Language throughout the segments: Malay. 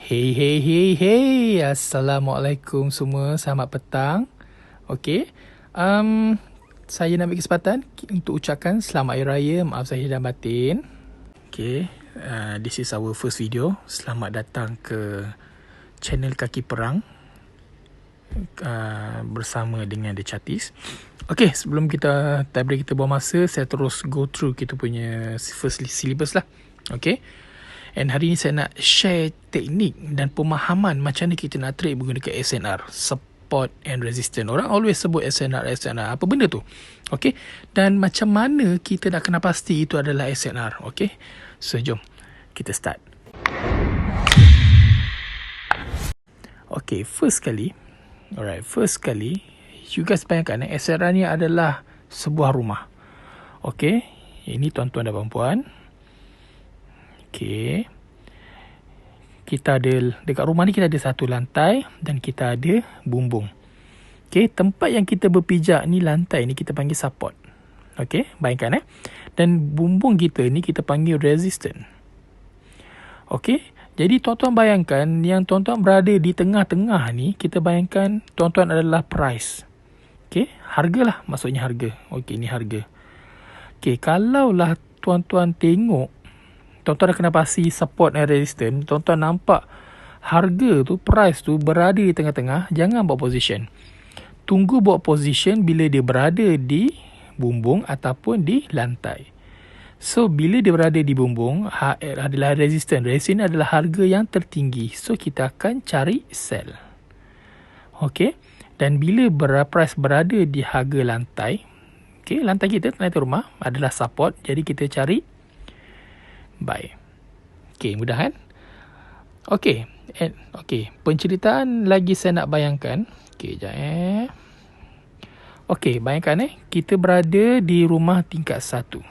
Hey. Assalamualaikum semua. Selamat petang. Okay. Saya nak ambil kesempatan untuk ucapkan selamat Hari Raya. Maaf zahir dan batin. Okay. This is our first video. Selamat datang ke channel Kaki Perang bersama dengan The Chatis. Okay, sebelum kita buang masa, saya terus go through kita punya first syllabus lah. Okay. And hari ni saya nak share teknik dan pemahaman macam mana kita nak trade menggunakan SNR, support and resistance. Orang always sebut SNR. Apa benda tu? Okay. Dan macam mana kita nak kena pasti itu adalah SNR. Okay. So, jom kita start. Okay, first kali, you guys bayangkan SNR ni adalah sebuah rumah. Okay. Ini tuan-tuan dan puan-puan. Okay. Kita ada, dekat rumah ni kita ada satu lantai dan kita ada bumbung. Okay. Tempat yang kita berpijak ni, lantai ni kita panggil support. Okay. Bayangkan Dan bumbung kita ni kita panggil resistance. Okay. Jadi tuan-tuan bayangkan yang tuan-tuan berada di tengah-tengah ni, kita bayangkan tuan-tuan adalah price. Okay. Hargalah, maksudnya harga. Okay, ni harga. Okay. Kalaulah tuan-tuan tengok, tuan-tuan dah kena pasti support dan resistance, tuan-tuan nampak harga tu, price tu berada di tengah-tengah, jangan buat position. Tunggu buat position bila dia berada di bumbung ataupun di lantai. So, bila dia berada di bumbung, adalah resistance. Resistance adalah harga yang tertinggi. So, kita akan cari sell. Okay. Dan bila price berada di harga lantai, okay, lantai kita, lantai rumah adalah support. Jadi, kita cari buy. Okay, mudah kan? Okay. Okay, penceritaan lagi saya nak bayangkan. Okay, sekejap Okay, bayangkan kita berada di rumah tingkat 1.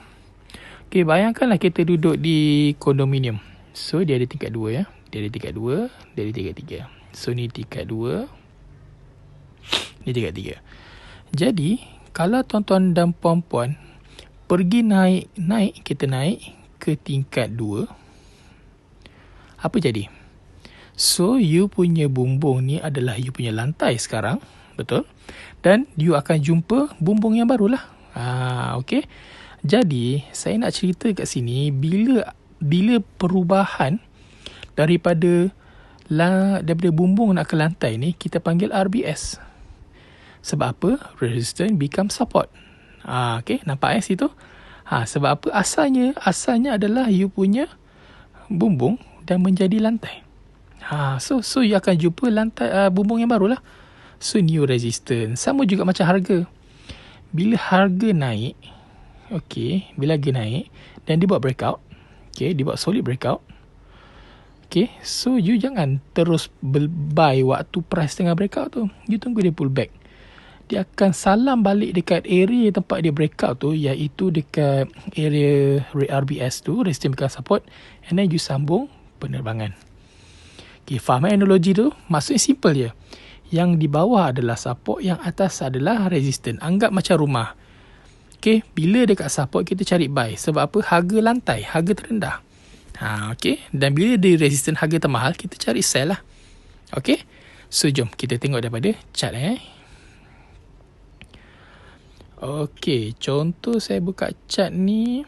Okay, bayangkanlah kita duduk di kondominium. So, dia ada tingkat 2 ya. Dia ada tingkat 2, dia ada tingkat 3. So, ni tingkat 2. Ni tingkat 3. Jadi, kalau tuan-tuan dan puan-puan pergi naik, kita naik ke tingkat 2, apa jadi? So, you punya bumbung ni adalah you punya lantai sekarang, betul? Dan you akan jumpa bumbung yang barulah. Okay. Jadi, saya nak cerita kat sini, bila perubahan daripada bumbung nak ke lantai ni, kita panggil RBS. Sebab apa? Resistance become support. Okay, nampak situ? Sebab apa? Asalnya adalah you punya bumbung dan menjadi lantai. So you akan jumpa lantai bumbung yang barulah. So, new resistance. Sama juga macam harga. Bila harga naik, okay, bila harga naik dan dia buat breakout, okay, dia buat solid breakout, okay, so you jangan terus buy waktu price tengah breakout tu. You tunggu dia pull back. Dia akan salam balik dekat area tempat dia breakout tu, iaitu dekat area RBS tu, resistance become support, and then you sambung penerbangan. Okay, faham analogi tu? Maksudnya simple je. Yang di bawah adalah support, yang atas adalah resistance. Anggap macam rumah. Okay, bila dekat support kita cari buy. Sebab apa? Harga lantai, harga terendah. Okay, dan bila di resistance harga termahal, kita cari sell lah. Okay, so jom kita tengok daripada chart Okay, contoh saya buka chart ni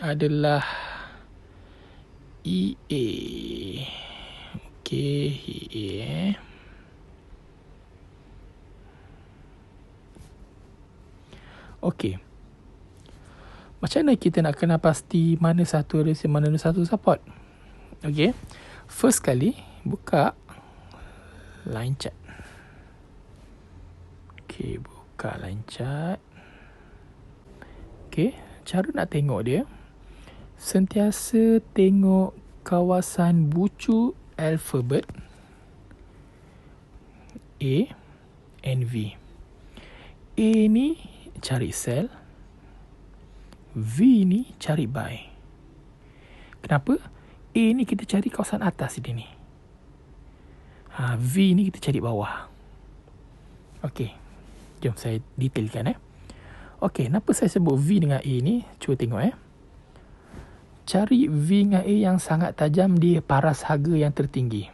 adalah EA. Okay, EA. Okay. Macam mana kita nak kena pasti mana satu resistance, mana satu support? Okay. First kali, buka line chart. Okay, buka line chart. Okay, cara nak tengok dia, sentiasa tengok kawasan bucu alfabet A and V. A ni cari sell, V ni cari buy. Kenapa? A ni kita cari kawasan atas dia ni. V ni kita cari bawah. Okey, jom saya detailkan Okey, kenapa saya sebut V dengan A ni? Cuba tengok Cari V dengan A yang sangat tajam di paras harga yang tertinggi.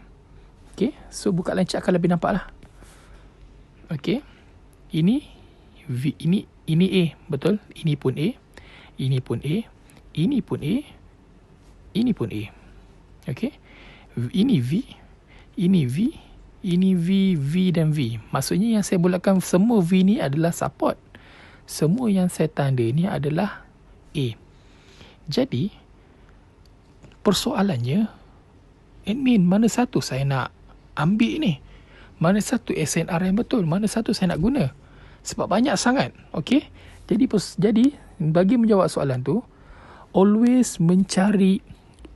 Okay, so buka line chart akan lebih nampak lah. Okay, ini V, ini A, betul? Ini pun A, ini pun A, ini pun A, ini pun A. Okay, ini V, ini V, ini V, V dan V. Maksudnya yang saya bulatkan semua V ni adalah support. Semua yang saya tanda ni adalah A. Jadi, persoalannya, admin, mana satu saya nak ambil ni? Mana satu SNR yang betul? Mana satu saya nak guna? Sebab banyak sangat. Okay? Jadi bagi menjawab soalan tu, always mencari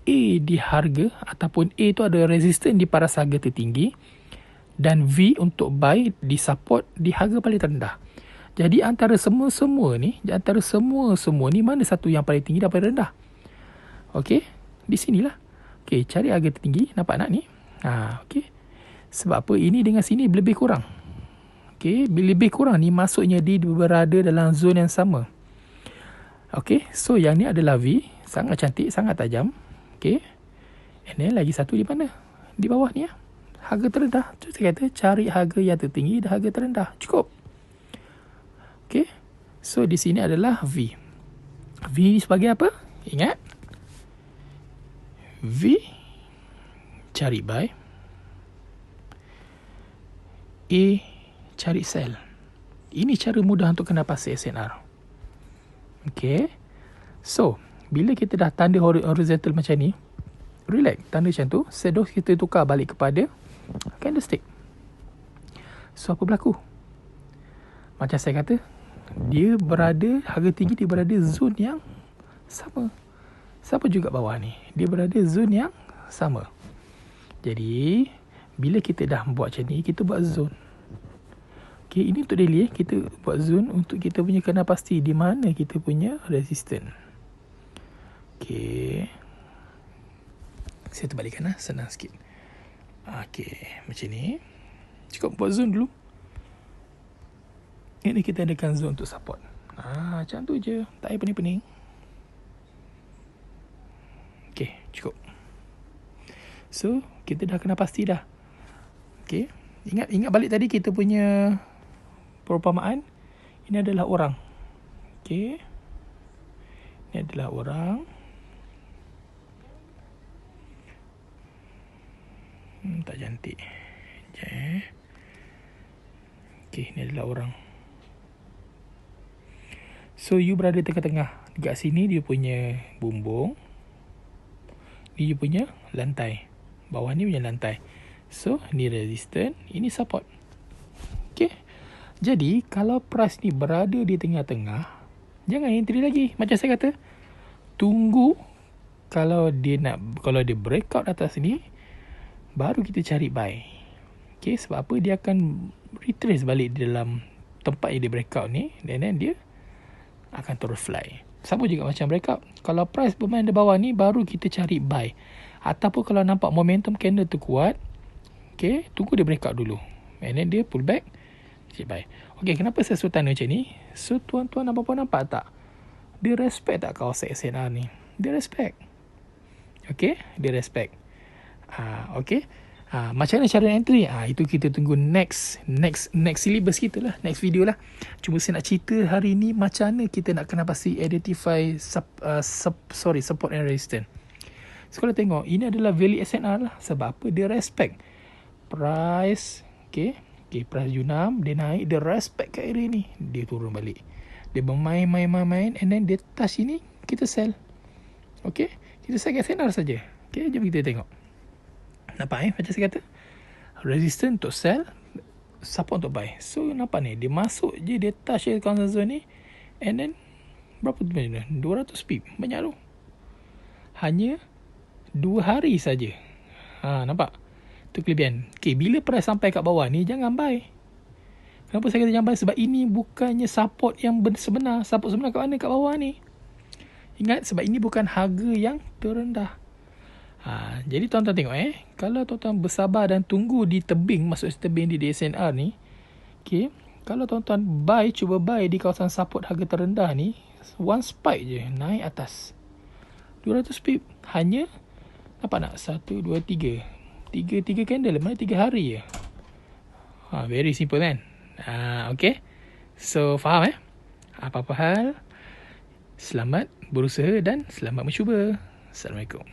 A di harga ataupun A tu ada resistance di paras harga tertinggi dan V untuk buy di support di harga paling rendah. Jadi antara semua-semua ni, mana satu yang paling tinggi dan paling rendah? Okey, di sinilah. Okey, cari harga tertinggi, nampak nak ni? Okey. Sebab apa? Ini dengan sini lebih kurang. Okey, lebih kurang ni maksudnya dia berada dalam zon yang sama. Okey, so yang ni adalah V, sangat cantik, sangat tajam. Okey. And then lagi satu di mana? Di bawah ni ya. Harga terendah. So saya kata cari harga yang tertinggi dan harga terendah. Cukup. Okey. So di sini adalah V. V sebagai apa? Ingat. V cari buy. A cari sell. Ini cara mudah untuk kenal pasti SNR. Okay. So, bila kita dah tanda horizontal macam ni, relax, tanda macam tu, terus kita tukar balik kepada candlestick. So, apa berlaku? Macam saya kata, harga tinggi dia berada zon yang sama. Sama juga bawah ni. Dia berada zon yang sama. Jadi, bila kita dah buat macam ni, kita buat zone. Okay, ini untuk daily. Kita buat zone untuk kita punya kenal pasti di mana kita punya resistance. Okay. Saya terbalikkan lah. Senang sikit. Okay, macam ni. Cukup buat zone dulu. Ini kita adakan zone untuk support. Macam tu je. Tak payah pening-pening. Okay, cukup. So, kita dah kenal pasti dah. Okay. Ingat balik tadi kita punya perumpamaan. Ini adalah orang. Okay. Ini adalah orang. Tak cantik. Okay, ini adalah orang. So, you berada tengah-tengah. Dekat sini dia punya bumbung. Dia punya lantai. Bawah ni punya lantai. So, ni resistance, ini support. Okay. Jadi, kalau price ni berada di tengah-tengah, jangan entry lagi. Macam saya kata, tunggu kalau dia breakout atas ni, baru kita cari buy. Okay, sebab apa? Dia akan retrace balik di dalam tempat yang dia breakout ni, dan then dia akan terus fly. Sama juga macam breakout. Kalau price bermain di bawah ni, baru kita cari buy. Ataupun kalau nampak momentum candle tu kuat, okay, tunggu dia breakout dulu. And then dia pull back, cari buy. Okay, kenapa saya suruh tanda macam ni? So, tuan-tuan dan puan-puan nampak tak? Dia respect tak kawasan SNR ni? Dia respect. Okay, dia respect. Okay. Macam mana cara entry? Itu kita tunggu next syllabus kita lah. Next video lah. Cuma saya nak cerita hari ni macam mana kita nak kena pasti identify support and resistance. So, kalau tengok, ini adalah value SNR lah. Sebab apa? Dia respect price. Okay, price U6, dia naik, dia respect kat area ni. Dia turun balik. Dia bermain, and then dia touch ini, kita sell. Okay, kita sell kat SNR saja. Okay, jom kita tengok. Nampak macam saya kata? Resistance untuk sell, support untuk buy. So, nampak ni, dia masuk je, dia touch constant zone ni, and then, berapa tu? 200 pip. Banyak tu. Hanya 2 hari saja. Nampak? Itu kelebihan. Okay, bila price sampai kat bawah ni, jangan buy. Kenapa saya kata jangan buy? Sebab ini bukannya support yang sebenar. Support sebenar kat mana? Kat bawah ni. Ingat, sebab ini bukan harga yang terendah. Jadi tuan-tuan tengok kalau tuan-tuan bersabar dan tunggu di tebing, maksud tebing di DSNR ni, okay, kalau tuan-tuan cuba buy di kawasan support harga terendah ni, one spike je naik atas 200 pip. Hanya nampak nak 1, 2, 3 Tiga candle, mana 3 hari je. Very simple kan. Okay. So faham apa-apa hal, selamat berusaha dan selamat mencuba. Assalamualaikum.